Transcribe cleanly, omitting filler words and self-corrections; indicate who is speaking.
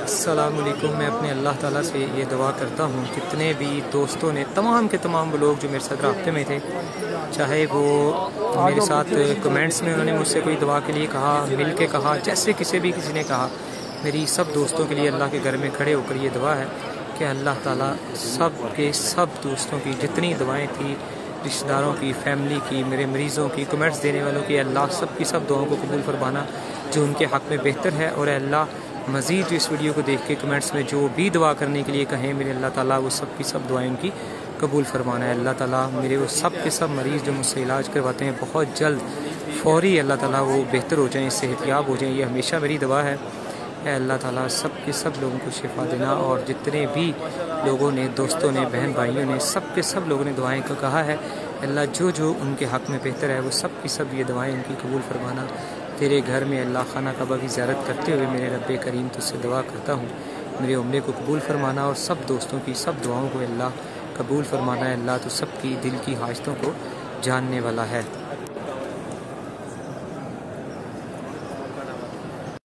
Speaker 1: अस्सलामुअलैकुम। मैं अपने अल्लाह ताला से ये दुआ करता हूँ जितने भी दोस्तों ने तमाम के तमाम वो लोग जो मेरे साथ राब्ते में थे, चाहे वो मेरे साथ कमेंट्स में उन्होंने मुझसे कोई दुआ के लिए कहा, मिल के कहा, जैसे किसी ने कहा, मेरी सब दोस्तों के लिए अल्लाह के घर में खड़े होकर ये दुआ है कि अल्लाह ताला सब के सब दोस्तों की जितनी दुआएँ थी, रिश्तेदारों की, फैमिली की, मेरे मरीज़ों की, कमेंट्स देने वालों की, अल्लाह सब की सब दुआओं को कबूल फरमाना जो उनके हक़ में बेहतर है। और अल्लाह मज़ीद इस वीडियो को देख के कमेंट्स में जो भी दुआ करने के लिए कहें, मेरे अल्लाह ताला वो सब की सब दुआएं उनकी कबूल फरमाना है। अल्लाह ताला मेरे वो सब के सब मरीज़ जो मुझसे इलाज करवाते हैं बहुत जल्द फ़ौरी अल्लाह ताला वो बेहतर हो जाएँ, सेहतियाब हो जाएँ, ये हमेशा मेरी दुआ है। अल्लाह ताला सब के सब लोगों को शिफा देना। और जितने भी लोगों ने, दोस्तों ने, बहन भाइयों ने, सब के सब लोगों ने दुआएं को कहा है, अल्लाह जो उनके हक़ में बेहतर है वो सब की सब ये दुआएं उनकी कबूल फरमाना। तेरे घर में अल्लाह खाना काबा की ज़ियारत करते हुए मेरे रब्बे करीम तुझसे दुआ करता हूँ, मेरे उम्रे को कबूल फरमाना और सब दोस्तों की सब दुआओं को अल्लाह कबूल फरमाना है। अल्लाह तो सब की दिल की हाजतों को जानने वाला है।